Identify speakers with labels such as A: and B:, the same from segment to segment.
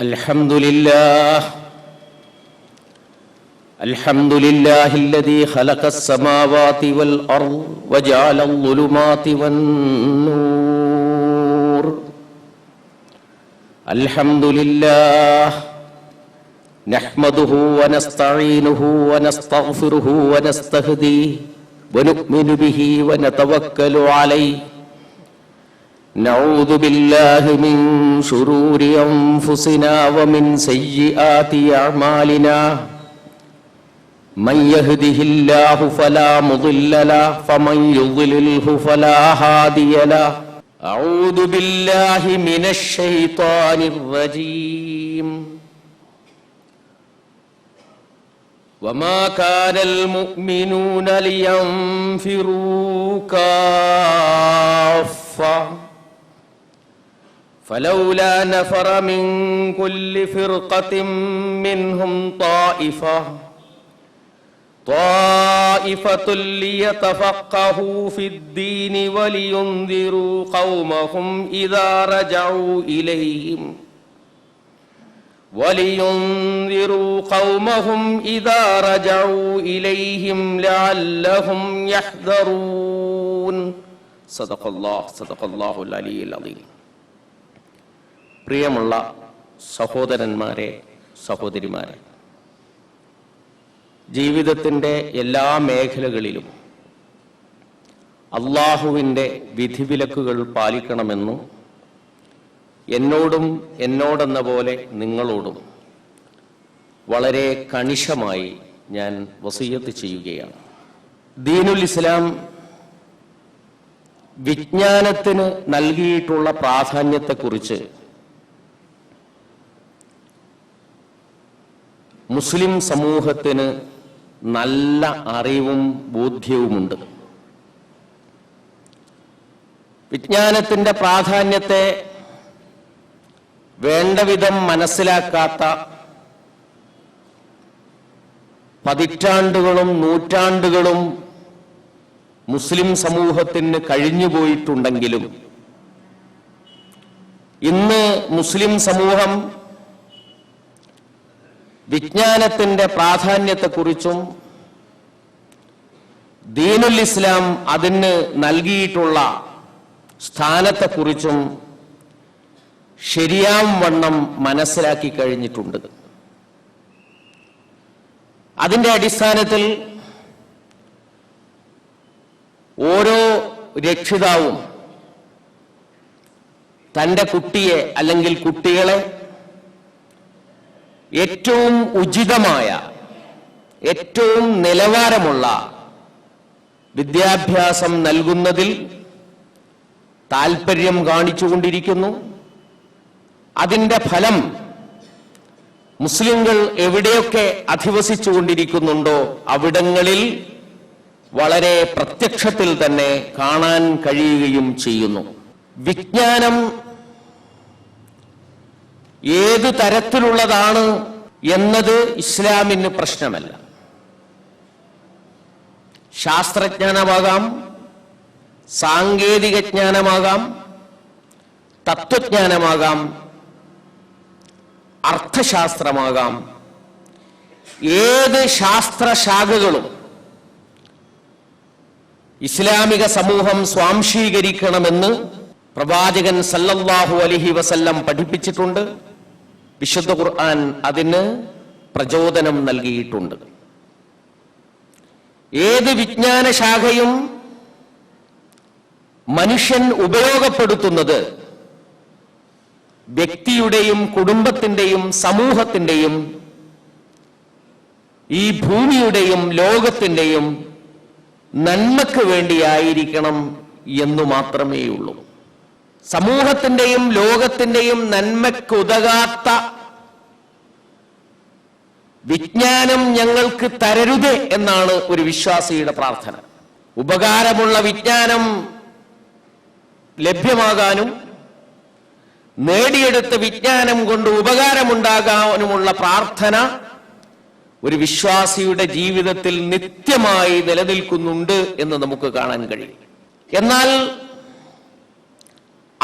A: الحمد لله الذي خلق السماوات والأرض وجعل الظلمات والنور. الحمد لله نحمده ونستعينه ونستغفره ونستهديه ونؤمن به ونتوكل عليه. نعوذ بالله من شرور أنفسنا ومن سيئات أعمالنا. من يهده الله فلا مضل له ومن يضلله فلا هادي له. أعوذ بالله من الشيطان الرجيم. وما كان المؤمنون لينفروا كافة فلولا نفر من كل فرقة منهم طائفة ليتفقهوا في الدين ولينذروا قومهم إذا رجعوا إليهم لعلهم يحذرون. صدق الله العلي العظيم. പ്രിയമുള്ള സഹോദരന്മാരെ, സഹോദരിമാരെ, ജീവിതത്തിൻ്റെ എല്ലാ മേഖലകളിലും അള്ളാഹുവിൻ്റെ വിധിവിലക്കുകൾ പാലിക്കണമെന്നും എന്നോടെന്ന പോലെ നിങ്ങളോടും വളരെ കണിശമായി ഞാൻ വസിയ്യത്ത് ചെയ്യുകയാണ്. ദീനുൽ ഇസ്ലാം വിജ്ഞാനത്തിന് നൽകിയിട്ടുള്ള പ്രാധാന്യത്തെക്കുറിച്ച് മുസ്ലിം സമൂഹത്തിന് നല്ല അറിവും ബോധ്യവുമുണ്ട്. വിജ്ഞാനത്തിൻ്റെ പ്രാധാന്യത്തെ വേണ്ടവിധം മനസ്സിലാക്കാത്ത പതിറ്റാണ്ടുകളും നൂറ്റാണ്ടുകളും മുസ്ലിം സമൂഹത്തിന് കഴിഞ്ഞുപോയിട്ടുണ്ടെങ്കിലും ഇന്ന് മുസ്ലിം സമൂഹം വിജ്ഞാനത്തിൻ്റെ പ്രാധാന്യത്തെക്കുറിച്ചും ദീനുൽ ഇസ്ലാം അതിന് നൽകിയിട്ടുള്ള സ്ഥാനത്തെക്കുറിച്ചും ശരിയാം വണ്ണം മനസ്സിലാക്കി കഴിഞ്ഞിട്ടുണ്ട്. അതിൻ്റെ അടിസ്ഥാനത്തിൽ ഓരോ രക്ഷിതാവും തൻ്റെ കുട്ടിയെ അല്ലെങ്കിൽ കുട്ടികളെ ഏറ്റവും ഉചിതമായ, ഏറ്റവും നിലവാരമുള്ള വിദ്യാഭ്യാസം നൽകുന്നതിൽ താൽപര്യം കാണിച്ചുകൊണ്ടിരിക്കുന്നു. അതിൻ്റെ ഫലം മുസ്ലിങ്ങൾ എവിടെയൊക്കെ അധിവസിച്ചുകൊണ്ടിരിക്കുന്നുണ്ടോ അവിടങ്ങളിൽ വളരെ പ്രത്യക്ഷത്തിൽ തന്നെ കാണാൻ കഴിയുകയും ചെയ്യുന്നു. വിജ്ഞാനം ഏതു തരത്തിലുള്ളതാണ് എന്നത് ഇസ്ലാമിന് പ്രശ്നമല്ല. ശാസ്ത്രജ്ഞാനമാകാം, സാങ്കേതിക ജ്ഞാനമാകാം, തത്വജ്ഞാനമാകാം, അർത്ഥശാസ്ത്രമാകാം. ഏത് ശാസ്ത്രശാഖകളും ഇസ്ലാമിക സമൂഹം സ്വാംശീകരിക്കണമെന്ന് പ്രവാചകൻ സല്ലല്ലാഹു അലൈഹി വസല്ലം പഠിപ്പിച്ചിട്ടുണ്ട്. വിശുദ്ധ ഖുർആൻ അതിന് പ്രചോദനം നൽകിയിട്ടുണ്ട്. ഏത് വിജ്ഞാന ശാഖയും മനുഷ്യൻ ഉപയോഗപ്പെടുത്തുന്നത് വ്യക്തിയുടെയും കുടുംബത്തിൻ്റെയും സമൂഹത്തിൻ്റെയും ഈ ഭൂമിയുടെയും ലോകത്തിൻ്റെയും നന്മയ്ക്ക് വേണ്ടിയായിരിക്കണം എന്നു മാത്രമേ ഉള്ളൂ. സമൂഹത്തിൻ്റെയും ലോകത്തിൻ്റെയും നന്മയ്ക്കുതകാത്ത വിജ്ഞാനം ഞങ്ങൾക്ക് തരരുത് എന്നാണ് ഒരു വിശ്വാസിയുടെ പ്രാർത്ഥന. ഉപകാരമുള്ള വിജ്ഞാനം ലഭ്യമാകാനും നേടിയെടുത്ത വിജ്ഞാനം കൊണ്ട് ഉപകാരമുണ്ടാകാനുമുള്ള പ്രാർത്ഥന ഒരു വിശ്വാസിയുടെ ജീവിതത്തിൽ നിത്യമായി നിലനിൽക്കുന്നുണ്ട് എന്ന് നമുക്ക് കാണാൻ കഴിയും. എന്നാൽ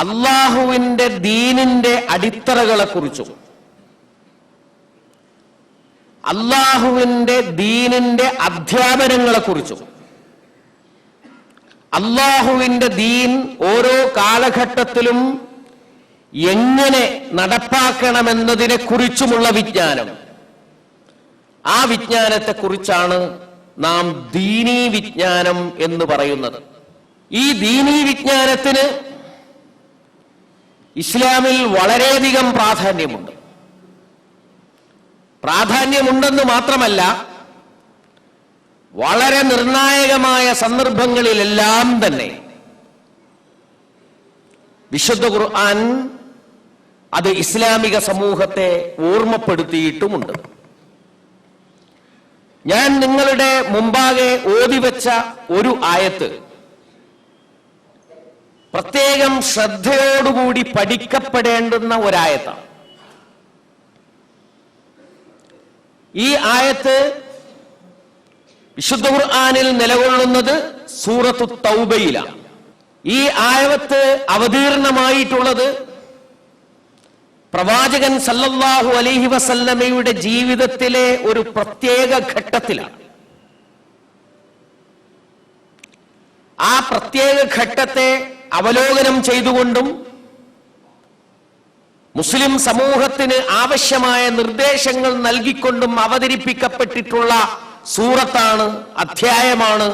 A: അള്ളാഹുവിന്റെ ദീനിന്റെ അടിത്തറകളെ കുറിച്ചും അള്ളാഹുവിന്റെ ദീനിന്റെ അധ്യാപനങ്ങളെക്കുറിച്ചും അള്ളാഹുവിന്റെ ദീൻ ഓരോ കാലഘട്ടത്തിലും എങ്ങനെ നടപ്പാക്കണമെന്നതിനെ കുറിച്ചുമുള്ള വിജ്ഞാനം, ആ വിജ്ഞാനത്തെക്കുറിച്ചാണ് നാം ദീനീ വിജ്ഞാനം എന്ന് പറയുന്നത്. ഈ ദീനീ വിജ്ഞാനത്തിന് ഇസ്ലാമിൽ വളരെയധികം പ്രാധാന്യമുണ്ട്. പ്രാധാന്യമുണ്ടെന്ന് മാത്രമല്ല, വളരെ നിർണായകമായ സന്ദർഭങ്ങളിലെല്ലാം തന്നെ വിശുദ്ധ ഖുർആൻ അത് ഇസ്ലാമിക സമൂഹത്തെ ഓർമ്മപ്പെടുത്തിയിട്ടുമുണ്ട്. ഞാൻ നിങ്ങളുടെ മുമ്പാകെ ഓതിവെച്ച ഒരു ആയത്ത് പ്രത്യേകം ശ്രദ്ധയോടുകൂടി പഠിക്കപ്പെടേണ്ടുന്ന ഒരായത്താണ്. ഈ ആയത്ത് വിശുദ്ധ ഖുർആനിൽ നിലകൊള്ളുന്നത് സൂറത്തു തൗബയിലാണ്. ഈ ആയത്ത് അവതീർണമായിട്ടുള്ളത് പ്രവാചകൻ സല്ലല്ലാഹു അലൈഹി വസല്ലമയുടെ ജീവിതത്തിലെ ഒരു പ്രത്യേക ഘട്ടത്തിലാണ്. ആ പ്രത്യേക ഘട്ടത്തെ അവലോകനം ചെയ്തുകൊണ്ടും മുസ്ലിം സമൂഹത്തിന് ആവശ്യമായ നിർദ്ദേശങ്ങൾ നൽകിക്കൊണ്ടും അവതരിപ്പിക്കപ്പെട്ടിട്ടുള്ള സൂറത്താണ്, അധ്യായമാണ്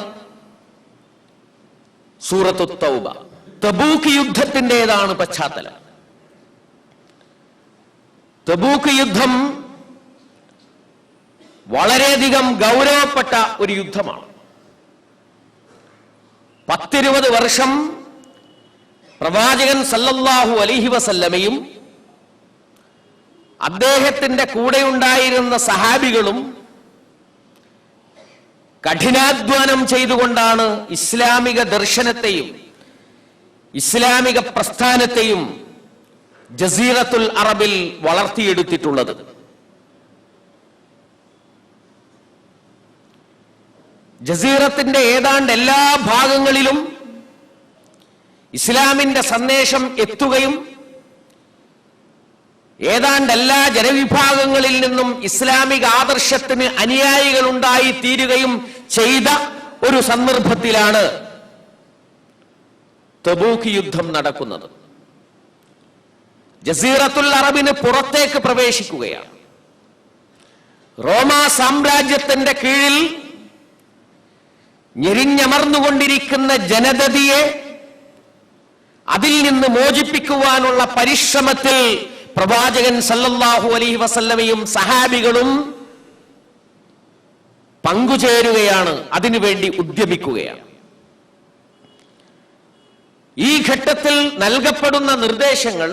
A: സൂറത്തു തൗബ. തബൂക്ക് യുദ്ധത്തിൻ്റെതാണ് പശ്ചാത്തലം. തബൂക്ക് യുദ്ധം വളരെയധികം ഗൗരവപ്പെട്ട ഒരു യുദ്ധമാണ്. 10-20 വർഷം പ്രവാചകൻ സല്ലല്ലാഹു അലൈഹി വസല്ലമയും അദ്ദേഹത്തിന്റെ കൂടെയുണ്ടായിരുന്ന സഹാബികളും കഠിനാധ്വാനം ചെയ്തുകൊണ്ടാണ് ഇസ്ലാമിക ദർശനത്തെയും ഇസ്ലാമിക പ്രസ്ഥാനത്തെയും ജസീറത്തുൽ അറബിൽ വളർത്തിയെടുത്തിട്ടുള്ളത്. ജസീറത്തിന്റെ ഏതാണ്ട് എല്ലാ ഭാഗങ്ങളിലും ഇസ്ലാമിന്റെ സന്ദേശം എത്തുകയും ഏതാണ്ട് എല്ലാ ജനവിഭാഗങ്ങളിൽ നിന്നും ഇസ്ലാമിക ആദർശത്തിന് അനുയായികൾ ഉണ്ടായി തീരുകയും ചെയ്ത ഒരു സന്ദർഭത്തിലാണ് തബൂക്ക് യുദ്ധം നടക്കുന്നത്. ജസീറത്തുൽ അറബിന് പുറത്തേക്ക് പ്രവേശിക്കുകയാണ്. റോമാ സാമ്രാജ്യത്തിന്റെ കീഴിൽ ഞെരിഞ്ഞമർന്നുകൊണ്ടിരിക്കുന്ന ജനതയെ അതിൽ നിന്ന് മോചിപ്പിക്കുവാനുള്ള പരിശ്രമത്തിൽ പ്രവാചകൻ സല്ലല്ലാഹു അലൈഹി വസല്ലമയും സഹാബികളും പങ്കുചേരുകയാണ്, അതിനുവേണ്ടി ഉദ്യമിക്കുകയാണ്. ഈ ഘട്ടത്തിൽ നൽകപ്പെടുന്ന നിർദ്ദേശങ്ങൾ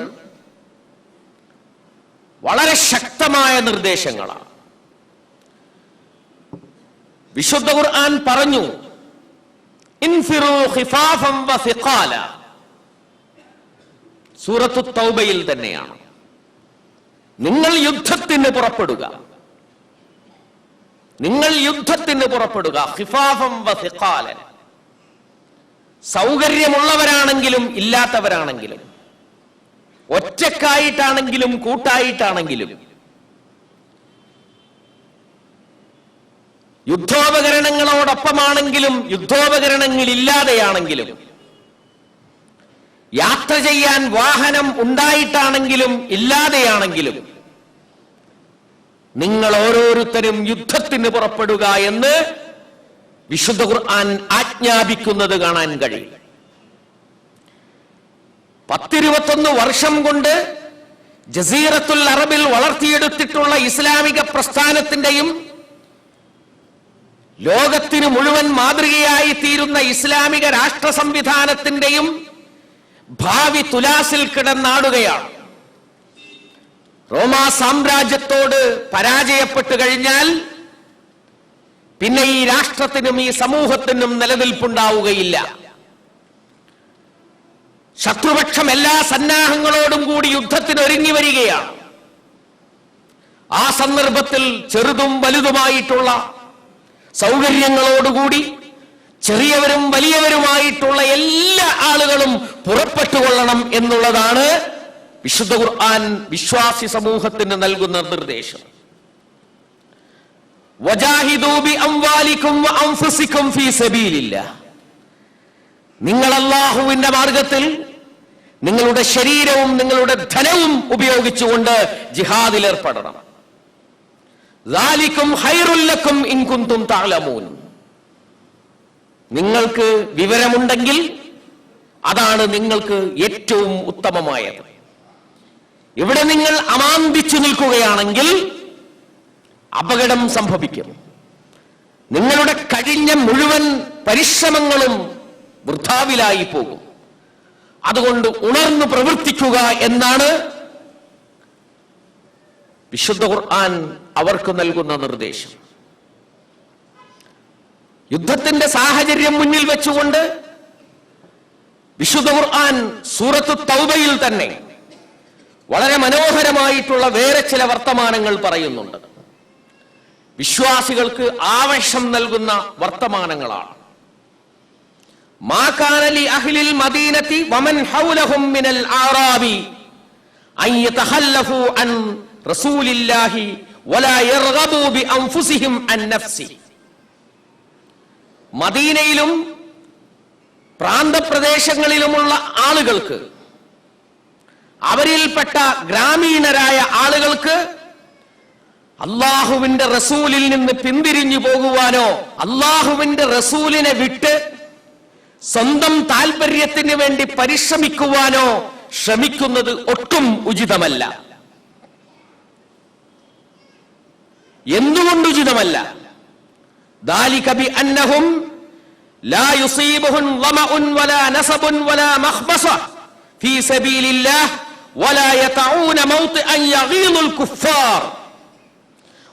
A: വളരെ ശക്തമായ നിർദ്ദേശങ്ങളാണ്. വിശുദ്ധ ഖുർആൻ പറഞ്ഞു, ഇൻഫിറൂ ഖിഫാഫൻ വസിഖാല. സൂറത്തു തൗബയിൽ തന്നെയാണ്. നിങ്ങൾ യുദ്ധത്തിന് പുറപ്പെടുക, നിങ്ങൾ യുദ്ധത്തിന് പുറപ്പെടുക. ഖിഫാഫൻ വസിഖാലൻ. സൗകര്യമുള്ളവരാണെങ്കിലും ഇല്ലാത്തവരാണെങ്കിലും, ഒറ്റക്കായിട്ടാണെങ്കിലും കൂട്ടായിട്ടാണെങ്കിലും, യുദ്ധോപകരണങ്ങളോടൊപ്പമാണെങ്കിലും യുദ്ധോപകരണങ്ങളില്ലാതെയാണെങ്കിലും, യാത്ര ചെയ്യാൻ വാഹനം ഉണ്ടായിട്ടാണെങ്കിലും ഇല്ലാതെയാണെങ്കിലും നിങ്ങൾ ഓരോരുത്തരും യുദ്ധത്തിന് പുറപ്പെടുക എന്ന് വിശുദ്ധ ഖുർആൻ ആജ്ഞാപിക്കുന്നത് കാണാൻ കഴിയും. 10-21 വർഷം കൊണ്ട് ജസീറത്തുൽ അറബിൽ വളർത്തിയെടുത്തിട്ടുള്ള ഇസ്ലാമിക പ്രസ്ഥാനത്തിന്റെയും ലോകത്തിന് മുഴുവൻ മാതൃകയായി തീരുന്ന ഇസ്ലാമിക രാഷ്ട്ര സംവിധാനത്തിന്റെയും ഭാവി തുലാസിൽ കിടന്നാടുകയാണ്. റോമാ സാമ്രാജ്യത്തോട് പരാജയപ്പെട്ടു കഴിഞ്ഞാൽ പിന്നെ ഈ രാഷ്ട്രത്തിനും ഈ സമൂഹത്തിനും നിലനിൽപ്പുണ്ടാവുകയില്ല. ശത്രുപക്ഷം എല്ലാ സന്നാഹങ്ങളോടും കൂടി യുദ്ധത്തിന് ഒരുങ്ങി വരികയാണ്. ആ സന്ദർഭത്തിൽ ചെറുതും വലുതുമായിട്ടുള്ള സൗകര്യങ്ങളോടുകൂടി ചെറിയവരും വലിയവരുമായിട്ടുള്ള എല്ലാ ആളുകളും പുറപ്പെട്ടുകൊള്ളണം എന്നുള്ളതാണ് വിശുദ്ധ ഖുർആൻ വിശ്വാസി സമൂഹത്തിന് നൽകുന്ന നിർദ്ദേശം. വജാഹിദൂ ബി അംവാലികും വ അൻഫുസികും ഫീ സബീലില്ലാഹ്. നിങ്ങൾ അല്ലാഹുവിന്റെ മാർഗത്തിൽ നിങ്ങളുടെ ശരീരവും നിങ്ങളുടെ ധനവും ഉപയോഗിച്ചുകൊണ്ട് ജിഹാദിൽ ഏർപ്പെടണം. ദാലികും ഖൈറുൽ ലക്കും ഇൻ കുൻതും തഅലമൂൻ. നിങ്ങൾക്ക് വിവരമുണ്ടെങ്കിൽ അതാണ് നിങ്ങൾക്ക് ഏറ്റവും ഉത്തമമായത്. ഇവിടെ നിങ്ങൾ അമാന്തിച്ചു നിൽക്കുകയാണെങ്കിൽ അപകടം സംഭവിക്കും. നിങ്ങളുടെ കഴിഞ്ഞ മുഴുവൻ പരിശ്രമങ്ങളും വൃഥാവിലായി പോകും. അതുകൊണ്ട് ഉണർന്നു പ്രവർത്തിക്കുക എന്നാണ് വിശുദ്ധ ഖുർആൻ അവർക്ക് നൽകുന്ന നിർദ്ദേശം. യുദ്ധത്തിന്റെ സാഹചര്യം മുന്നിൽ വെച്ചുകൊണ്ട് വിശുദ്ധ ഖുർആൻ സൂറത്തു തൗബയിൽ തന്നെ വളരെ മനോഹരമായിട്ടുള്ള വേറെ ചില വർത്തമാനങ്ങൾ പറയുന്നുണ്ട്. വിശ്വാസികൾക്ക് ആവേശം നൽകുന്ന വർത്തമാനങ്ങളാണ്. മാ കാന ലി അഹ്ലിൽ മദീനതി വമൻ ഹൗലഹും മിനൽ ആറാബി അൻ യതഖല്ലഫു അൻ റസൂലില്ലാഹി വലാ യർഗബു ബി അൻഫുസിഹിം അൻ നഫ്സി. മദീനയിലും പ്രാന്തപ്രദേശങ്ങളിലുമുള്ള ആളുകൾക്ക്, അവരിൽപ്പെട്ട ഗ്രാമീണരായ ആളുകൾക്ക് അള്ളാഹുവിന്റെ റസൂലിൽ നിന്ന് പിന്തിരിഞ്ഞു പോകുവാനോ അള്ളാഹുവിന്റെ റസൂലിനെ വിട്ട് സ്വന്തം താല്പര്യത്തിന് വേണ്ടി പരിശ്രമിക്കുവാനോ ശ്രമിക്കുന്നത് ഒട്ടും ഉചിതമല്ല. എന്തുകൊണ്ട് ഉചിതമല്ല? ദാലിക ബിഅന്നഹും ലാ യുസീബുഹും ളമഉൻ വലാ നസബുൻ വലാ മഖ്ബസ ഫീ സബീലില്ലാഹ് വലാ യതഊന മൗതിഅൻ യഗീദുൽ കുഫാർ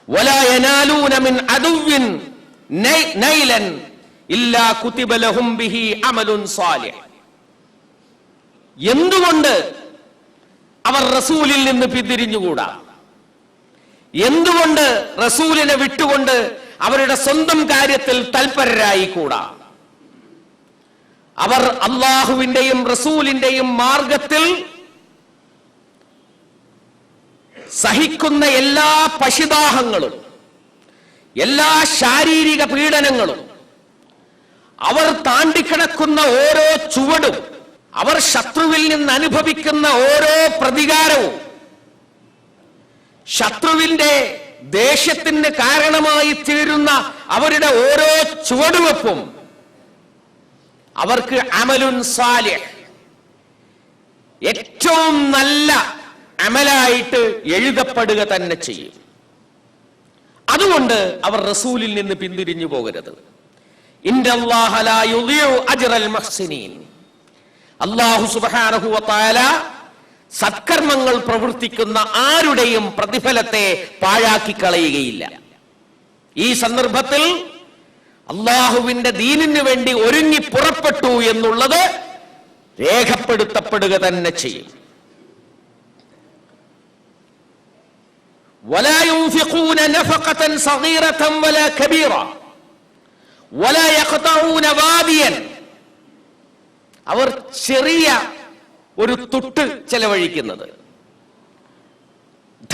A: വലാ യനാലൂന മിൻ അദുവ്വിൻ നൈലൻ ഇല്ലാ കുതിബ ലഹും ബിഹി അമലുൻ സാലിഹ്. എന്തുകൊണ്ട് അവർ റസൂലിൽ നിന്ന് പിന്തിരിഞ്ഞുകൂടാ? എന്തുകൊണ്ട് റസൂലിനെ വിട്ടുകൊണ്ട് അവരുടെ സ്വന്തം കാര്യത്തിൽ തൽപരരായിക്കൂടാ? അവർ അള്ളാഹുവിന്റെയും റസൂലിന്റെയും മാർഗത്തിൽ സഹിക്കുന്ന എല്ലാ പശുദാഹങ്ങളും, എല്ലാ ശാരീരിക പീഡനങ്ങളും, അവർ താണ്ടിക്കിടക്കുന്ന ഓരോ ചുവടും, അവർ ശത്രുവിൽ നിന്ന് അനുഭവിക്കുന്ന ഓരോ പ്രതികാരവും, ശത്രുവിന്റെ ദേഷ്യത്തിന് കാരണമായി തീരുന്ന അവരുടെ ഓരോ ചുവടുവെപ്പും അവർക്ക് അമലുൻ സാലിഹ്, ഏറ്റവും നല്ല അമലായിട്ട് എഴുതപ്പെടുക തന്നെ ചെയ്യും. അതുകൊണ്ട് അവർ റസൂലിൽ നിന്ന് പിന്തിരിഞ്ഞു പോകരുത്. ഇന്നല്ലാഹ ലാ യുളിഉ അജ്റൽ മുഹ്സിനീൻ. അല്ലാഹു സുബ്ഹാനഹു വ തആല സത്കർമ്മങ്ങൾ പ്രവർത്തിക്കുന്ന ആരുടെയും പ്രതിഫലത്തെ പാഴാക്കി കളയുകയില്ല. ഈ സന്ദർഭത്തിൽ അള്ളാഹുവിന്റെ ദീനിന് വേണ്ടി ഒരുങ്ങി പുറപ്പെട്ടു എന്നുള്ളത് രേഖപ്പെടുത്തപ്പെടുക തന്നെ ചെയ്യും. വലാ യുൻഫിഖൂന നഫഖതൻ സഗീറതൻ വലാ കബീറ വലാ യഖ്തഊന വാദിയൻ. അവർ ചെറിയ ഒരു തുട്ട് ചെലവഴിക്കുന്നത്,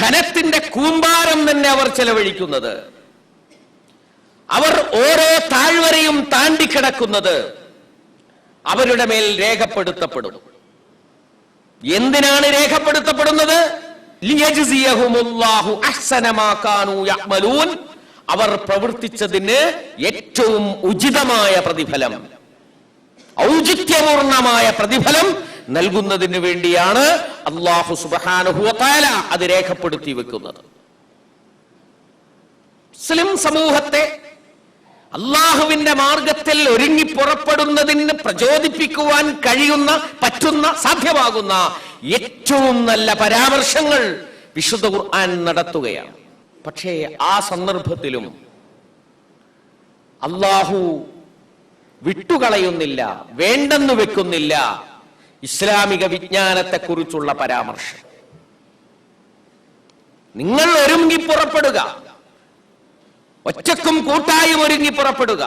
A: ധനത്തിന്റെ കൂമ്പാരം തന്നെ അവർ ചെലവഴിക്കുന്നത്, അവർ ഓരോ താഴ്വരയും താണ്ടിക്കിടക്കുന്നത് അവരുടെ മേൽ രേഖപ്പെടുത്തപ്പെടും. എന്തിനാണ് രേഖപ്പെടുത്തപ്പെടുന്നത്? ലിയജ്സിയഹുമുല്ലാഹു അഹ്സന മാ കാനൂ യഅമലൂൻ. അവർ പ്രവർത്തിച്ചതിന് ഏറ്റവും ഉചിതമായ പ്രതിഫലം, ഔചിത്യപൂർണമായ പ്രതിഫലം നൽകുന്നതിന് വേണ്ടിയാണ് അല്ലാഹു സുബ്ഹാനഹു വ തആല അത് രേഖപ്പെടുത്തി വെക്കുന്നത്. മുസ്ലിം സമൂഹത്തെ അള്ളാഹുവിന്റെ മാർഗത്തിൽ ഒരുങ്ങി പുറപ്പെടുന്നതിന് പ്രചോദിപ്പിക്കുവാൻ കഴിയുന്ന, പറ്റുന്ന, സാധ്യമാകുന്ന ഏറ്റവും നല്ല പരാമർശങ്ങൾ വിശുദ്ധ ഖുർആൻ നടത്തുകയാണ്. പക്ഷേ ആ സന്ദർഭത്തിലും അള്ളാഹു വിട്ടുകളയുന്നില്ല, വേണ്ടെന്ന് വെക്കുന്നില്ല ഇസ്ലാമിക വിജ്ഞാനത്തെക്കുറിച്ചുള്ള പരാമർശം. നിങ്ങൾ ഒരുങ്ങി പുറപ്പെടുക, ഒറ്റക്കും കൂട്ടായും ഒരുങ്ങി പുറപ്പെടുക,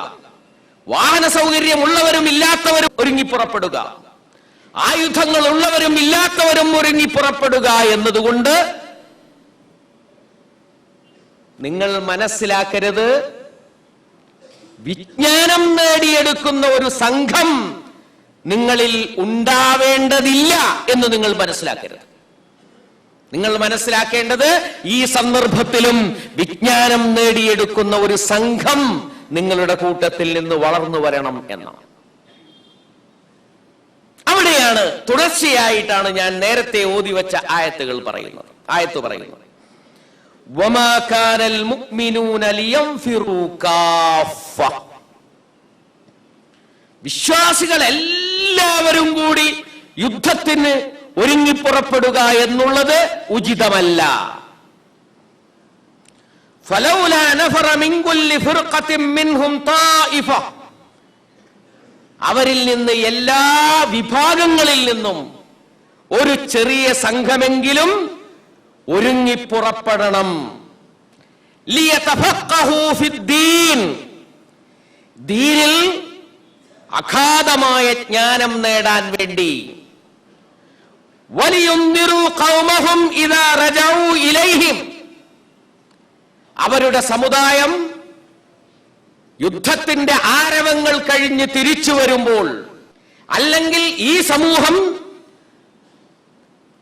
A: വാഹന സൗകര്യമുള്ളവരും ഇല്ലാത്തവരും ഒരുങ്ങി പുറപ്പെടുക, ആയുധങ്ങൾ ഉള്ളവരും ഇല്ലാത്തവരും ഒരുങ്ങി പുറപ്പെടുക എന്നതുകൊണ്ട് നിങ്ങൾ മനസ്സിലാക്കരുത് വിജ്ഞാനം നേടിയെടുക്കുന്ന ഒരു സംഘം നിങ്ങളിൽ ഉണ്ടാവേണ്ടതില്ല എന്ന് നിങ്ങൾ മനസ്സിലാക്കരുത്. നിങ്ങൾ മനസ്സിലാക്കേണ്ടത് ഈ സന്ദർഭത്തിലും വിജ്ഞാനം നേടിയെടുക്കുന്ന ഒരു സംഘം നിങ്ങളുടെ കൂട്ടത്തിൽ നിന്ന് വളർന്നു വരണം എന്നാണ്. അവിടെയാണ് തുടർച്ചയായിട്ടാണ് ഞാൻ നേരത്തെ ഓതിവെച്ച ആയത്ത് പറയുന്നത്. വമാ കാനൽ മുഅ്മിനൂന ലിയൻഫിറൂ കാഫ. വിശ്വാസികൾ എല്ലാവരും കൂടി യുദ്ധത്തിന് ഒരുങ്ങിപ്പുറപ്പെടുക എന്നുള്ളത് ഉചിതമല്ല. ഫലൗലാ നഫറ മിൻ കുല്ലി ഫിർഖത്തിൻ മിൻഹും ത്വായിഫ. അവരിൽ നിന്ന് എല്ലാ വിഭാഗങ്ങളിൽ നിന്നും ഒരു ചെറിയ സംഘമെങ്കിലും ഒരുങ്ങിപ്പുറപ്പെടണം. ലിയതഫഖഹു ഫിദ്ദീൻ. ദീനിൽ അഗാധമായ ജ്ഞാനം നേടാൻ വേണ്ടി. വലിയുൻദിറു ഖൗമഹും ഇദാ റജഊ ഇലൈഹിം. അവരുടെ സമുദായം യുദ്ധത്തിന്റെ ആരവങ്ങൾ കഴിഞ്ഞ് തിരിച്ചു വരുമ്പോൾ, അല്ലെങ്കിൽ ഈ സമൂഹം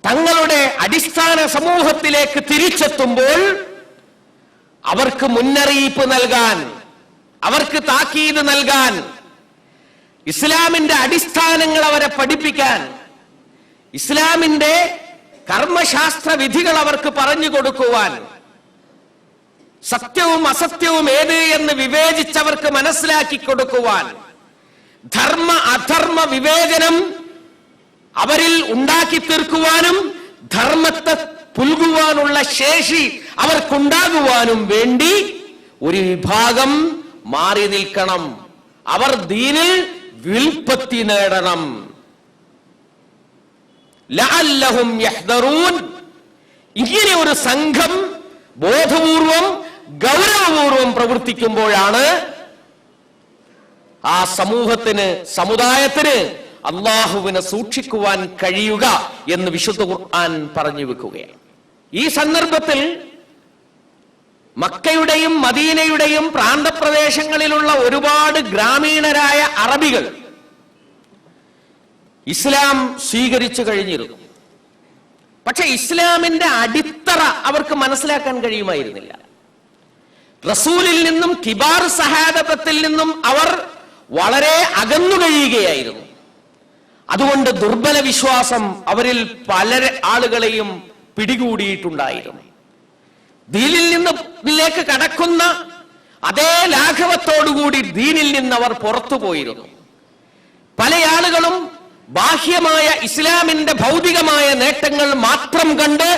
A: തങ്ങളുടെ അടിസ്ഥാന സമൂഹത്തിലേക്ക് തിരിച്ചെത്തുമ്പോൾ അവർക്ക് മുന്നറിയിപ്പ് നൽകാൻ, അവർക്ക് താക്കീത് നൽകാൻ, ഇസ്ലാമിന്റെ അടിസ്ഥാനങ്ങൾ അവരെ പഠിപ്പിക്കാൻ, ഇസ്ലാമിന്റെ കർമ്മശാസ്ത്ര വിധികൾ അവർക്ക് പറഞ്ഞു കൊടുക്കുവാൻ, സത്യവും അസത്യവും ഏത് എന്ന് വിവേചിച്ചവർക്ക് മനസ്സിലാക്കി കൊടുക്കുവാൻ, ധർമ്മ അധർമ്മ വിവേചനം അവരിൽ ഉണ്ടാക്കി തീർക്കുവാനും ധർമ്മത്തെ പുൽകുവാനുള്ള ശേഷി അവർക്കുണ്ടാകുവാനും വേണ്ടി ഒരു വിഭാഗം മാറി നിൽക്കണം. അവർ ദീനിൽ വിൽപ്പത്തി നേടണം. ലഅല്ലഹും യഹ്ദറൂൻ. ഇങ്ങനെ ഒരു സംഘം ബോധപൂർവം ഗൗരവപൂർവം പ്രവർത്തിക്കുമ്പോഴാണ് ആ സമൂഹത്തിന്, സമുദായത്തിന് അള്ളാഹുവിനെ സൂക്ഷിക്കുവാൻ കഴിയുക എന്ന് വിശുദ്ധ ഖുർആൻ പറഞ്ഞു വെക്കുകയാണ്. ഈ സന്ദർഭത്തിൽ മക്കയുടെയും മദീനയുടെയും പ്രാന്തപ്രദേശങ്ങളിലുള്ള ഒരുപാട് ഗ്രാമീണരായ അറബികൾ ഇസ്ലാം സ്വീകരിച്ചു കഴിഞ്ഞിരുന്നു. പക്ഷെ ഇസ്ലാമിന്റെ അടിത്തറ അവർക്ക് മനസ്സിലാക്കാൻ കഴിയുമായിരുന്നില്ല. റസൂലിൽ നിന്നും കിബാർ സഹാബത്തിൽ നിന്നും അവർ വളരെ അകന്നു കഴിയുകയായിരുന്നു. അതുകൊണ്ട് ദുർബല വിശ്വാസം അവരിൽ പല ആളുകളെയും പിടികൂടിയിട്ടുണ്ടായിരുന്നു. ദീനിൽ നിന്നിലേക്ക് കടക്കുന്ന അതേ ലാഘവത്തോടുകൂടി ദീനിൽ നിന്ന് അവർ പുറത്തു പോയിരുന്നു. പല ആളുകളും ബാഹ്യമായ ഇസ്ലാമിന്റെ ഭൗതികമായ നേട്ടങ്ങൾ മാത്രം കണ്ട്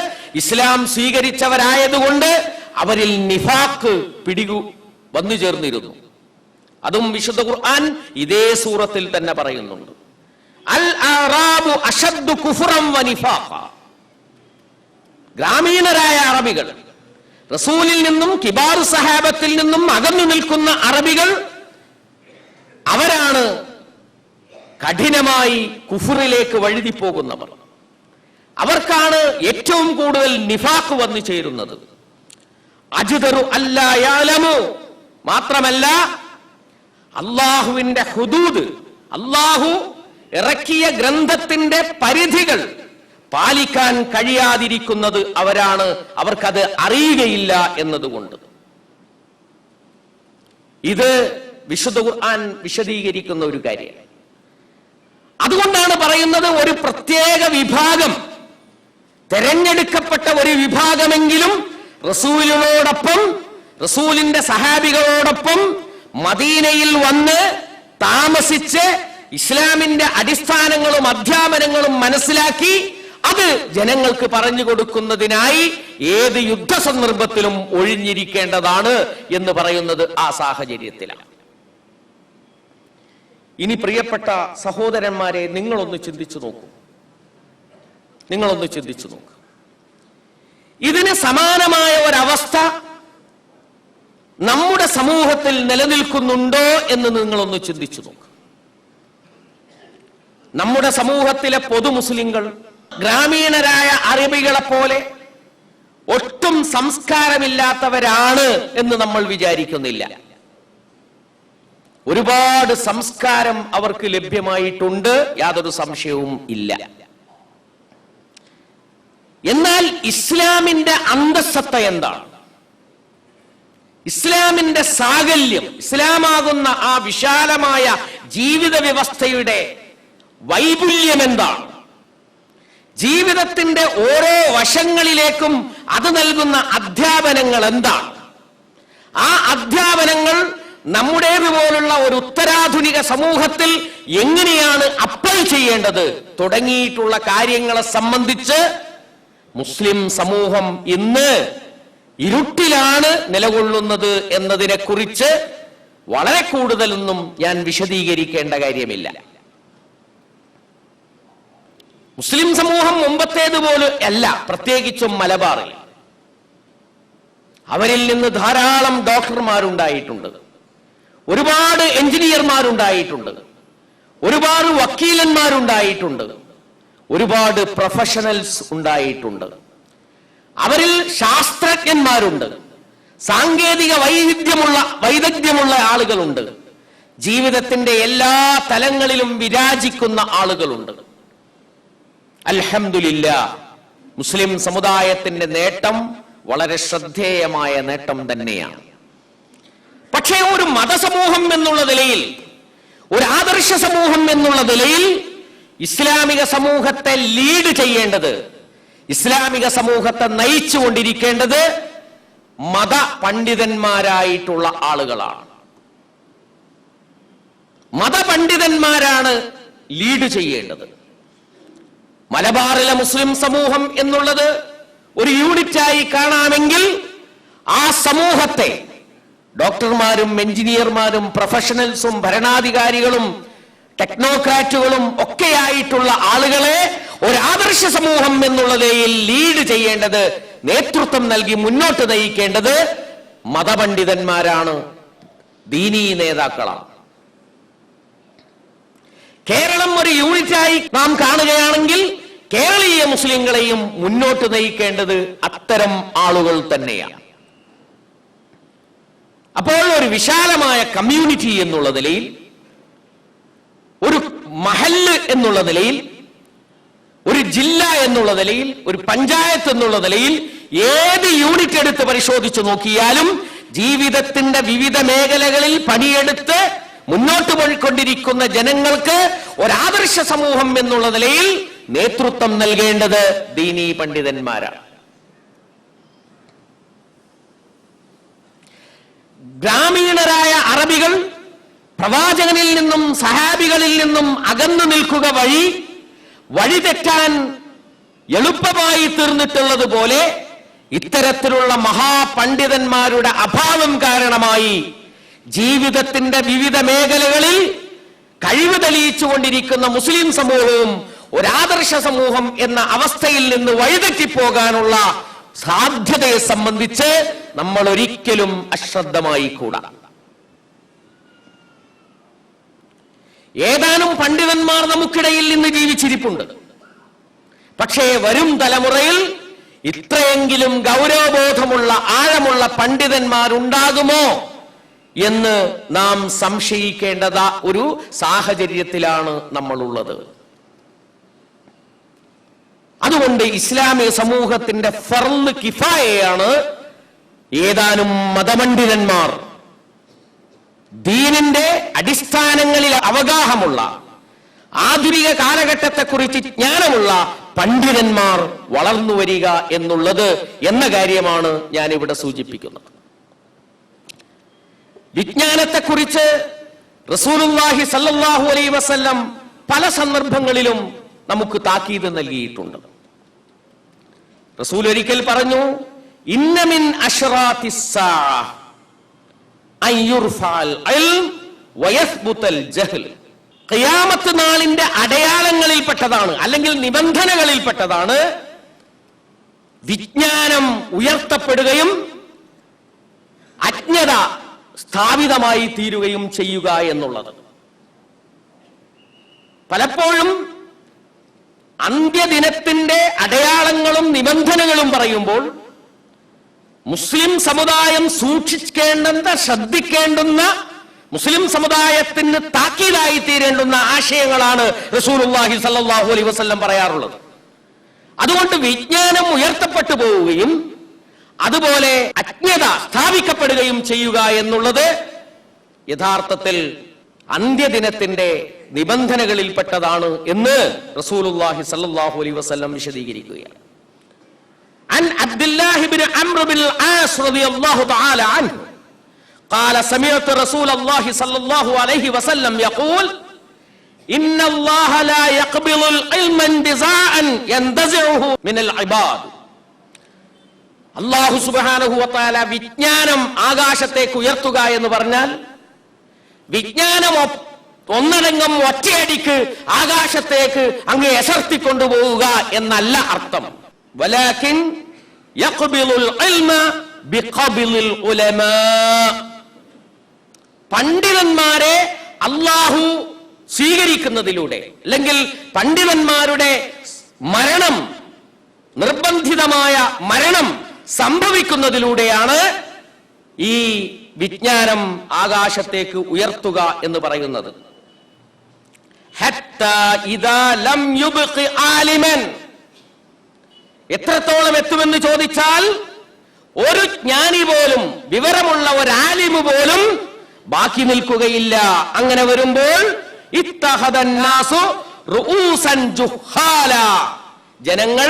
A: ഇസ്ലാം സ്വീകരിച്ചവരായതുകൊണ്ട് അവരിൽ നിഫാഖ് വന്നു ചേർന്നിരുന്നു. അതും വിശുദ്ധ ഖുർആൻ ഇതേ സൂറത്തിൽ തന്നെ പറയുന്നുണ്ട്. അൽ അറാബു അശദ്ദു കുഫ്റൻ വ നിഫാഖ. ഗ്രാമീണരായ അറബികൾ, റസൂലിൽ നിന്നും കിബാർ സഹാബത്തിൽ നിന്നും അകന്നു നിൽക്കുന്ന അറബികൾ, അവരാണ് കഠിനമായി കുഫറിലേക്ക് വഴുതിപ്പോകുന്നവർ. അവർക്കാണ് ഏറ്റവും കൂടുതൽ നിഫാഖ് വന്നു ചേരുന്നത്. അജ്ദറു അല്ലാ യഅലമു. മാത്രമല്ല അല്ലാഹുവിന്റെ ഹുദൂദ്, അല്ലാഹു ഇറക്കിയ ഗ്രന്ഥത്തിന്റെ പരിധികൾ പാലിക്കാൻ കഴിയാതിരിക്കുന്നത് അവരാണ്. അവർക്കത് അറിയുകയില്ല എന്നതുകൊണ്ട്. ഇത് വിശുദ്ധ ഖുർആൻ വിശദീകരിക്കുന്ന ഒരു കാര്യമാണ്. അതുകൊണ്ടാണ് പറയുന്നത്, ഒരു പ്രത്യേക വിഭാഗം, തെരഞ്ഞെടുക്കപ്പെട്ട ഒരു വിഭാഗമെങ്കിലും റസൂലിനോടൊപ്പം, റസൂലിന്റെ സഹാബികളോടൊപ്പം മദീനയിൽ വന്ന് താമസിച്ച് ഇസ്ലാമിന്റെ അടിസ്ഥാനങ്ങളും അധ്യാപനങ്ങളും മനസ്സിലാക്കി അത് ജനങ്ങൾക്ക് പറഞ്ഞു കൊടുക്കുന്നതിനായി ഏത് യുദ്ധ സന്ദർഭത്തിലും ഒഴിഞ്ഞിരിക്കേണ്ടതാണ് എന്ന് പറയുന്നത് ആ സാഹചര്യത്തിലാണ്. ഇനി പ്രിയപ്പെട്ട സഹോദരന്മാരെ, നിങ്ങളൊന്ന് ചിന്തിച്ചു നോക്കൂ. ഇതിന് സമാനമായ ഒരവസ്ഥ നമ്മുടെ സമൂഹത്തിൽ നിലനിൽക്കുന്നുണ്ടോ എന്ന് നിങ്ങളൊന്ന് ചിന്തിച്ചു നോക്കൂ. നമ്മുടെ സമൂഹത്തിലെ പൊതു മുസ്ലിങ്ങൾ ഗ്രാമീണരായ അറബികളെ പോലെ ഒട്ടും സംസ്കാരമില്ലാത്തവരാണ് എന്ന് നമ്മൾ വിചാരിക്കുന്നില്ല. ഒരുപാട് സംസ്കാരം അവർക്ക് ലഭ്യമായിട്ടുണ്ട്, യാതൊരു സംശയവും ഇല്ല. എന്നാൽ ഇസ്ലാമിന്റെ അന്തസ്സത്ത എന്താണ്? ഇസ്ലാമിന്റെ സാകല്യം, ഇസ്ലാമാകുന്ന ആ വിശാലമായ ജീവിത വ്യവസ്ഥയുടെ വൈപുല്യം എന്താണ്? ജീവിതത്തിന്റെ ഓരോ വശങ്ങളിലേക്കും അത് നൽകുന്ന അധ്യാപനങ്ങൾ എന്താണ്? ആ അധ്യാപനങ്ങൾ നമ്മുടേതുപോലുള്ള ഒരു ഉത്തരാധുനിക സമൂഹത്തിൽ എങ്ങനെയാണ് അപ്ലൈ ചെയ്യേണ്ടത് തുടങ്ങിയിട്ടുള്ള കാര്യങ്ങളെ സംബന്ധിച്ച് മുസ്ലിം സമൂഹം ഇന്ന് ഇരുട്ടിലാണ് നിലകൊള്ളുന്നത് എന്നതിനെ കുറിച്ച് വളരെ കൂടുതലൊന്നും ഞാൻ വിശദീകരിക്കേണ്ട കാര്യമില്ല. മുസ്ലിം സമൂഹം മുമ്പത്തേതുപോലെ അല്ല, പ്രത്യേകിച്ചും മലബാറിൽ. അവരിൽ നിന്ന് ധാരാളം ഡോക്ടർമാരുണ്ടായിട്ടുണ്ട്, ഒരുപാട് എഞ്ചിനീയർമാരുണ്ടായിട്ടുണ്ട്, ഒരുപാട് വക്കീലന്മാരുണ്ടായിട്ടുണ്ട്, ഒരുപാട് പ്രൊഫഷണൽസ് ഉണ്ടായിട്ടുണ്ട്. അവരിൽ ശാസ്ത്രജ്ഞന്മാരുണ്ട്, സാങ്കേതിക വൈദഗ്ധ്യമുള്ള ആളുകളുണ്ട്, ജീവിതത്തിന്റെ എല്ലാ തലങ്ങളിലും വിരാജിക്കുന്ന ആളുകളുണ്ട്. അൽഹംദുലില്ലാഹ്, മുസ്ലിം സമുദായത്തിന്റെ നേട്ടം വളരെ ശ്രദ്ധേയമായ നേട്ടം തന്നെയാണ്. പക്ഷേ ഒരു മതസമൂഹം എന്നുള്ള നിലയിൽ, ഒരു ആദർശ സമൂഹം എന്നുള്ള നിലയിൽ ഇസ്ലാമിക സമൂഹത്തെ ലീഡ് ചെയ്യേണ്ടത്, ഇസ്ലാമിക സമൂഹത്തെ നയിച്ചുകൊണ്ടിരിക്കേണ്ടത് മത പണ്ഡിതന്മാരായിട്ടുള്ള ആളുകളാണ്. മതപണ്ഡിതന്മാരാണ് ലീഡ് ചെയ്യേണ്ടത്. മലബാറിലെ മുസ്ലിം സമൂഹം എന്നുള്ളത് ഒരു യൂണിറ്റായി കാണാമെങ്കിൽ ആ സമൂഹത്തെ ഡോക്ടർമാരും എഞ്ചിനീയർമാരും പ്രൊഫഷണൽസും ഭരണാധികാരികളും ടെക്നോക്രാറ്റുകളും ഒക്കെയായിട്ടുള്ള ആളുകളെ ഒരു ആദർശ സമൂഹം എന്നുള്ളതിൽ ലീഡ് ചെയ്യേണ്ടത്, നേതൃത്വം നൽകി മുന്നോട്ട് നയിക്കേണ്ടത് മതപണ്ഡിതന്മാരാണ്, ദീനീ നേതാക്കളാണ്. കേരളം ഒരു യൂണിറ്റായി നാം കാണുകയാണെങ്കിൽ കേരളീയ മുസ്ലിങ്ങളെയും മുന്നോട്ട് നയിക്കേണ്ടത് അത്തരം ആളുകൾ തന്നെയാണ്. അപ്പോൾ ഒരു വിശാലമായ കമ്മ്യൂണിറ്റി എന്നുള്ള നിലയിൽ, ഒരു മഹല്ല് എന്നുള്ള നിലയിൽ, ഒരു ജില്ല എന്നുള്ള നിലയിൽ, ഒരു പഞ്ചായത്ത് എന്നുള്ള നിലയിൽ ഏത് യൂണിറ്റ് എടുത്ത് പരിശോധിച്ചു നോക്കിയാലും ജീവിതത്തിന്റെ വിവിധ മേഖലകളിൽ പണിയെടുത്ത് മുന്നോട്ട് പോയിക്കൊണ്ടിരിക്കുന്ന ജനങ്ങൾക്ക് ഒരാദർശ സമൂഹം എന്നുള്ള നിലയിൽ നേതൃത്വം നൽകേണ്ടത് ദീനീ പണ്ഡിതന്മാരാണ്. ഗ്രാമീണരായ അറബികൾ പ്രവാചകനിൽ നിന്നും സഹാബികളിൽ നിന്നും അകന്നു നിൽക്കുക വഴി തെറ്റാൻ എളുപ്പമായി തീർന്നിട്ടുള്ളത് പോലെ ഇത്തരത്തിലുള്ള മഹാപണ്ഡിതന്മാരുടെ അഭാവം കാരണമായി ജീവിതത്തിന്റെ വിവിധ മേഖലകളിൽ കഴിവ് തെളിയിച്ചുകൊണ്ടിരിക്കുന്ന മുസ്ലിം സമൂഹവും ഒരാദർശ സമൂഹം എന്ന അവസ്ഥയിൽ നിന്ന് വഴിതെറ്റിപ്പോകാനുള്ള സാധ്യതയെ സംബന്ധിച്ച് നമ്മൾ ഒരിക്കലും അശ്രദ്ധമായി കൂടാ. ഏതാനും പണ്ഡിതന്മാർ നമുക്കിടയിൽ നിന്ന് ജീവിച്ചിരിപ്പുണ്ട്. പക്ഷേ വരും തലമുറയിൽ ഇത്രയെങ്കിലും ഗൗരവബോധമുള്ള ആഴമുള്ള പണ്ഡിതന്മാരുണ്ടാകുമോ എന്ന് നാം സംശയിക്കേണ്ടത ഒരു സാഹചര്യത്തിലാണ് നമ്മളുള്ളത്. അതുകൊണ്ട് ഇസ്ലാമിക സമൂഹത്തിന്റെ ഫർള് കിഫായയാണ് ഏതാനും മതപണ്ഡിതന്മാർ, ദീനിന്റെ അടിസ്ഥാനങ്ങളിൽ അവഗാഹമുള്ള, ആധുനിക കാലഘട്ടത്തെക്കുറിച്ച് ജ്ഞാനമുള്ള പണ്ഡിതന്മാർ വളർന്നു വരിക എന്നുള്ളത് എന്ന കാര്യമാണ് ഞാൻ ഇവിടെ സൂചിപ്പിക്കുന്നത്. വിജ്ഞാനത്തെക്കുറിച്ച് റസൂലുള്ളാഹി സ്വല്ലല്ലാഹു അലൈഹി വസല്ലം പല സന്ദർഭങ്ങളിലും നമുക്ക് താക്കീത് നൽകിയിട്ടുണ്ട്. റസൂൽ ഒരിക്കൽ പറഞ്ഞു, ഇന്ന മിൻ അശ്റാത്തിസ് സാഅ അൻ യുർഫഅൽ ഇൽം വയസ്ബുതൽ ജഹൽ. ഖിയാമത്ത് നാളിന്റെ അടയാളങ്ങളിൽപ്പെട്ടതാണ്, അല്ലെങ്കിൽ നിബന്ധനകളിൽപ്പെട്ടതാണ് വിജ്ഞാനം ഉയർത്തപ്പെടുകയും അജ്ഞത സ്ഥാപിതമായി തീരുകയും ചെയ്യുക എന്നുള്ളത്. പലപ്പോഴും അന്ത്യദിനത്തിന്റെ അടയാളങ്ങളും നിബന്ധനകളും പറയുമ്പോൾ മുസ്ലിം സമുദായം സൂക്ഷിക്കേണ്ടുന്ന, ശ്രദ്ധിക്കേണ്ടുന്ന, മുസ്ലിം സമുദായത്തിന് താക്കീതായി തീരേണ്ടുന്ന ആശയങ്ങളാണ് റസൂലുള്ളാഹി സ്വല്ലല്ലാഹു അലൈഹി വസല്ലം പറയാറുള്ളത്. അതുകൊണ്ട് വിജ്ഞാനം ഉയർത്തപ്പെട്ടു പോവുകയും അതുപോലെ അജ്ഞത സ്ഥാപിക്കപ്പെടുകയും ചെയ്യുക എന്നുള്ളത് യഥാർത്ഥത്തിൽ അന്ത്യദിനത്തിന്റെ നിബന്ധനകളിൽപ്പെട്ടതാണ് എന്ന് റസൂലുള്ളാഹി സ്വല്ലല്ലാഹു അലൈഹി വസല്ലം വിശദീകരിക്കുകയാണ്. عن عبد الله بن عمرو بن العاص رضي الله تعالى عنه قال سمعت رسول الله صلى الله عليه وسلم يقول إن الله لا يقبل العلم انتزاعا ينتزعه من العباد. അല്ലാഹു സുബ്ഹാനഹു വ തആല വിജ്ഞാനം ആകാശത്തേക്ക് ഉയർത്തുക എന്ന് പറഞ്ഞാൽ വിജ്ഞാനം ഒന്നടങ്കം ഒറ്റയടിക്ക് ആകാശത്തേക്ക് അങ്ങ് എസർത്തിക്കൊണ്ടുപോവുക എന്നല്ല അർത്ഥം. വലാകിൻ യഖ്ബിലുൽ ഇൽമ ബിഖബ്ലിൽ ഉലമാ. പണ്ഡിതന്മാരെ അല്ലാഹു സ്വീകരിക്കുന്നതിലൂടെ, അല്ലെങ്കിൽ പണ്ഡിതന്മാരുടെ മരണം, നിർബന്ധിതമായ മരണം സംഭവിക്കുന്നതിലൂടെയാണ് ഈ വിജ്ഞാനം ആകാശത്തേക്ക് ഉയർത്തുക എന്ന് പറയുന്നത്. ഹത്താ ഇദാ ലം യുബ്ഖി ആലിമൻ. എത്രത്തോളം എത്തുമെന്ന് ചോദിച്ചാൽ ഒരു ജ്ഞാനി പോലും, വിവരമുള്ള ഒരു ആലിമ് പോലും ബാക്കി നിൽക്കുകയില്ല. അങ്ങനെ വരുമ്പോൾ ഇത്തഖദന്നാസു റൂസൻ ജുഹാല, ജനങ്ങൾ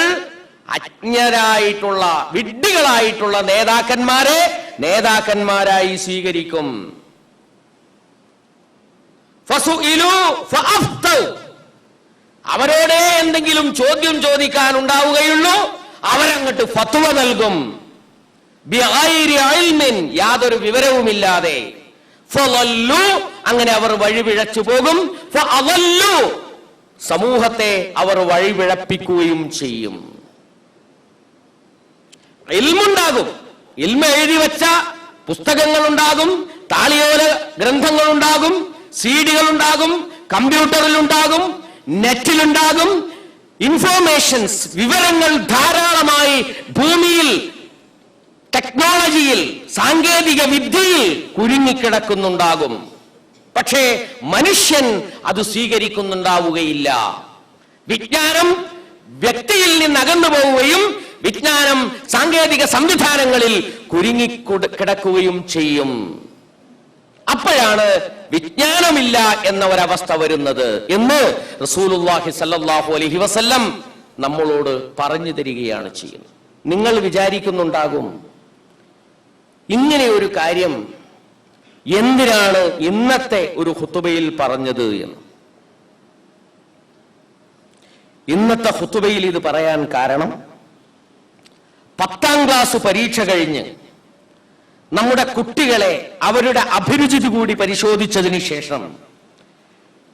A: അജ്ഞരായിട്ടുള്ള, വിഡ്ഢികളായിട്ടുള്ള നേതാക്കന്മാരെ നേതാക്കന്മാരായി സ്വീകരിക്കും. ഫസുഇലു ഫഅഫ്തൗ, അവരോട് എന്തെങ്കിലും ചോദ്യം ചോദിക്കാൻ ഉണ്ടാവുകയുള്ളൂ, അവരങ്ങോട്ട് ഫത്വ നൽകും. ബിഗൈരി ഇൽമിൻ, യാതൊരു വിവരവുമില്ലാതെ. ഫളല്ലു, അങ്ങനെ അവർ വഴിപിഴച്ചു പോകും. ഫഅളല്ലു, സമൂഹത്തെ അവർ വഴിപിഴപ്പിക്കുകയും ചെയ്യും. ഇൽമുണ്ടാകും, ഇൽമ എഴുതി വെച്ച പുസ്തകങ്ങളുണ്ടാകും, താളിയോല ഗ്രന്ഥങ്ങളുണ്ടാകും, സീഡികളുണ്ടാകും, കമ്പ്യൂട്ടറിലുണ്ടാകും, നെറ്റിലുണ്ടാകും. ഇൻഫോർമേഷൻസ്, വിവരങ്ങൾ ധാരാളമായി ഭൂമിയിൽ, ടെക്നോളജിയിൽ, സാങ്കേതിക വിദ്യയിൽ കുരുങ്ങിക്കിടക്കുന്നുണ്ടാകും. പക്ഷേ മനുഷ്യൻ അത് സ്വീകരിക്കുന്നുണ്ടാവുകയില്ല. വിജ്ഞാനം വ്യക്തിയിൽ നിന്ന് അകന്നു പോവുകയും വിജ്ഞാനം സാങ്കേതിക സംവിധാനങ്ങളിൽ കുരുങ്ങിക്കിടക്കുകയും ചെയ്യും. അപ്പോഴാണ് വിജ്ഞാനമില്ല എന്ന ഒരവസ്ഥ വരുന്നത് എന്ന് റസൂലുള്ളാഹി സ്വല്ലല്ലാഹു അലൈഹി വസല്ലം നമ്മളോട് പറഞ്ഞു തരികയാണ് ചെയ്യുന്നത്. നിങ്ങൾ വിചാരിക്കുന്നുണ്ടാകും, ഇങ്ങനെ ഒരു കാര്യം എന്തിനാണ് ഇന്നത്തെ ഒരു ഖുതുബയിൽ പറഞ്ഞത് എന്ന്. ഇന്നത്തെ ഖുതുബയിൽ ഇത് പറയാൻ കാരണം, 10ാം ക്ലാസ് പരീക്ഷ കഴിഞ്ഞ് നമ്മുടെ കുട്ടികളെ അവരുടെ അഭിരുചി കൂടി പരിശോധിച്ചതിന് ശേഷം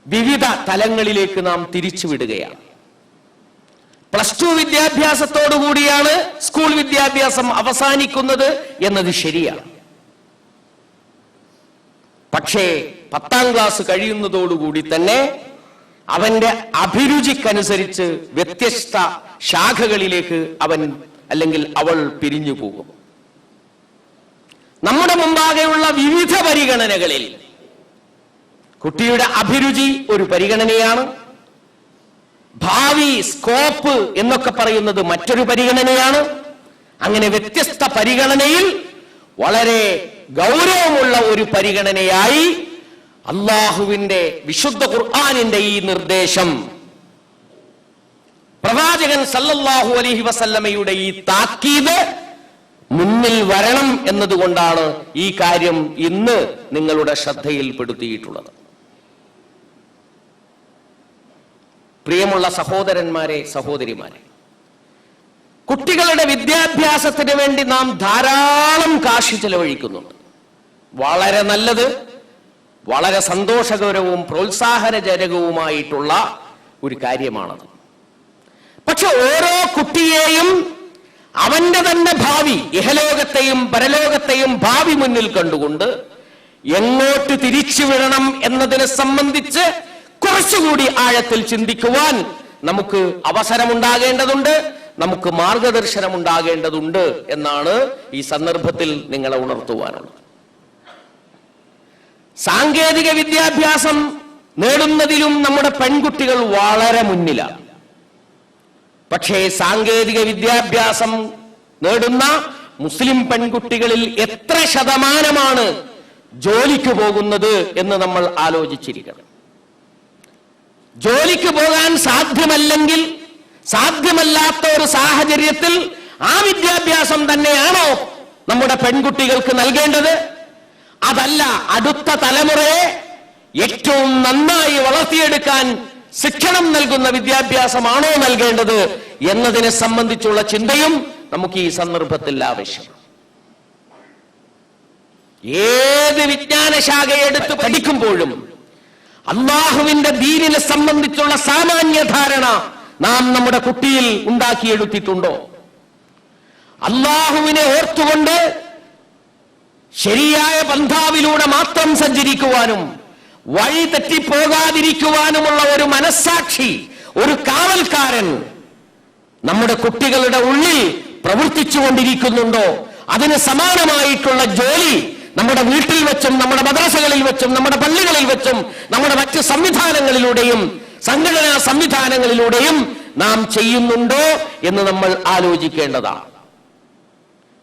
A: വിവിധ തലങ്ങളിലേക്ക് നാം തിരിച്ചുവിടുകയാണ്. +2 വിദ്യാഭ്യാസത്തോടുകൂടിയാണ് സ്കൂൾ വിദ്യാഭ്യാസം അവസാനിക്കുന്നത് എന്നത് ശരിയാണ്. പക്ഷേ 10ാം ക്ലാസ് കഴിയുന്നതോടുകൂടി തന്നെ അവന്റെ അഭിരുചിക്കനുസരിച്ച് വ്യത്യസ്ത ശാഖകളിലേക്ക് അവൻ അല്ലെങ്കിൽ അവൾ പിരിഞ്ഞു പോകും. നമ്മുടെ മുമ്പാകെയുള്ള വിവിധ പരിഗണനകളിൽ കുട്ടിയുടെ അഭിരുചി ഒരു പരിഗണനയാണ്, ഭാവി, സ്കോപ്പ് എന്നൊക്കെ പറയുന്നത് മറ്റൊരു പരിഗണനയാണ്. അങ്ങനെ വ്യത്യസ്ത പരിഗണനയിൽ വളരെ ഗൗരവമുള്ള ഒരു പരിഗണനയായി അല്ലാഹുവിന്റെ വിശുദ്ധ ഖുർആനിന്റെ ഈ നിർദ്ദേശം, പ്രവാചകൻ സല്ലല്ലാഹു അലൈഹി വസല്ലമയുടെ ഈ താക്കീത് മുന്നിൽ വരണം എന്നതുകൊണ്ടാണ് ഈ കാര്യം ഇന്ന് നിങ്ങളുടെ ശ്രദ്ധയിൽപ്പെടുത്തിയിട്ടുള്ളത്. പ്രിയമുള്ള സഹോദരന്മാരെ, സഹോദരിമാരെ, കുട്ടികളുടെ വിദ്യാഭ്യാസത്തിന് വേണ്ടി നാം ധാരാളം കാശ് ചെലവഴിക്കുന്നുണ്ട്. വളരെ നല്ലത്, വളരെ സന്തോഷകരവും പ്രോത്സാഹനജനകവുമായിട്ടുള്ള ഒരു കാര്യമാണത്. പക്ഷെ ഓരോ കുട്ടിയെയും അവന്റെ തന്നെ ഭാവി, ഇഹലോകത്തെയും പരലോകത്തെയും ഭാവി മുന്നിൽ കണ്ടുകൊണ്ട് എങ്ങോട്ട് തിരിച്ചുവിടണം എന്നതിനെ സംബന്ധിച്ച് കുറച്ചുകൂടി ആഴത്തിൽ ചിന്തിക്കുവാൻ നമുക്ക് അവസരമുണ്ടാകേണ്ടതുണ്ട്, നമുക്ക് മാർഗദർശനം ഉണ്ടാകേണ്ടതുണ്ട് എന്നാണ് ഈ സന്ദർഭത്തിൽ നിങ്ങളെ ഉണർത്തുവാനുള്ളത്. സാങ്കേതിക വിദ്യാഭ്യാസം നേടുന്നതിലും നമ്മുടെ പെൺകുട്ടികൾ വളരെ മുന്നിലാണ്. പക്ഷേ സാങ്കേതിക വിദ്യാഭ്യാസം നേടുന്ന മുസ്ലിം പെൺകുട്ടികളിൽ എത്ര ശതമാനമാണ് ജോലിക്ക് പോകുന്നത് എന്ന് നമ്മൾ ആലോചിച്ചിരിക്കണം. ജോലിക്ക് പോകാൻ സാധ്യമല്ലെങ്കിൽ, സാധ്യമല്ലാത്ത ഒരു സാഹചര്യത്തിൽ ആ വിദ്യാഭ്യാസം തന്നെയാണോ നമ്മുടെ പെൺകുട്ടികൾക്ക് നൽകേണ്ടത്? അതല്ല, അടുത്ത തലമുറയെ ഏറ്റവും നന്നായി വളർത്തിയെടുക്കാൻ ശിക്ഷണം നൽകുന്ന വിദ്യാഭ്യാസമാണോ നൽകേണ്ടത് എന്നതിനെ സംബന്ധിച്ചുള്ള ചിന്തയും നമുക്ക് ഈ സന്ദർഭത്തിൽ ആവശ്യമാണ്. ഏത് വിജ്ഞാന ശാഖയെടുത്ത് പഠിക്കുമ്പോഴും അള്ളാഹുവിന്റെ ദീനിനെ സംബന്ധിച്ചുള്ള സാമാന്യ ധാരണ നാം നമ്മുടെ കുട്ടിയിൽ ഉണ്ടാക്കിയെടുത്തിട്ടുണ്ടോ? അള്ളാഹുവിനെ ഓർത്തുകൊണ്ട് ശരിയായ പന്ഥാവിലൂടെ മാത്രം സഞ്ചരിക്കുവാനും വഴി തെറ്റിപ്പോകാതിരിക്കുവാനുമുള്ള ഒരു മനസ്സാക്ഷി, ഒരു കാവൽക്കാരൻ നമ്മുടെ കുട്ടികളുടെ ഉള്ളിൽ പ്രവർത്തിച്ചുകൊണ്ടിരിക്കുന്നുണ്ടോ? അതിന് സമാനമായിട്ടുള്ള ജോലി നമ്മുടെ വീട്ടിൽ വെച്ചും നമ്മുടെ മദ്രസകളിൽ വെച്ചും നമ്മുടെ പള്ളികളിൽ വെച്ചും നമ്മുടെ മറ്റ് സംവിധാനങ്ങളിലൂടെയും സംഘടനാ സംവിധാനങ്ങളിലൂടെയും നാം ചെയ്യുന്നുണ്ടോ എന്ന് നമ്മൾ ആലോചിക്കേണ്ടതാണ്.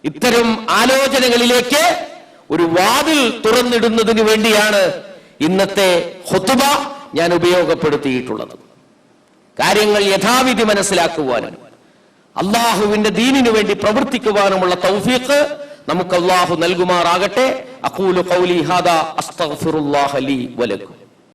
A: ഇത്തരം ആലോചനകളിലേക്ക് ഒരു വാതിൽ തുറന്നിടുന്നതിന് വേണ്ടിയാണ് ഇന്നത്തെ ഖുതുബ ഞാൻ ഉപയോഗപ്പെടുത്തിയിട്ടുള്ളത്. കാര്യങ്ങൾ യഥാവിധി മനസ്സിലാക്കുവാനും അള്ളാഹുവിന്റെ ദീനിനു വേണ്ടി പ്രവർത്തിക്കുവാനുമുള്ള തൗഫീഖ് നമുക്ക് അള്ളാഹു നൽകുമാറാകട്ടെ. അഖൂലു ഖൗലി ഹാദാ അസ്തഗ്ഫിറുല്ലാഹ ലീ വലക്കും.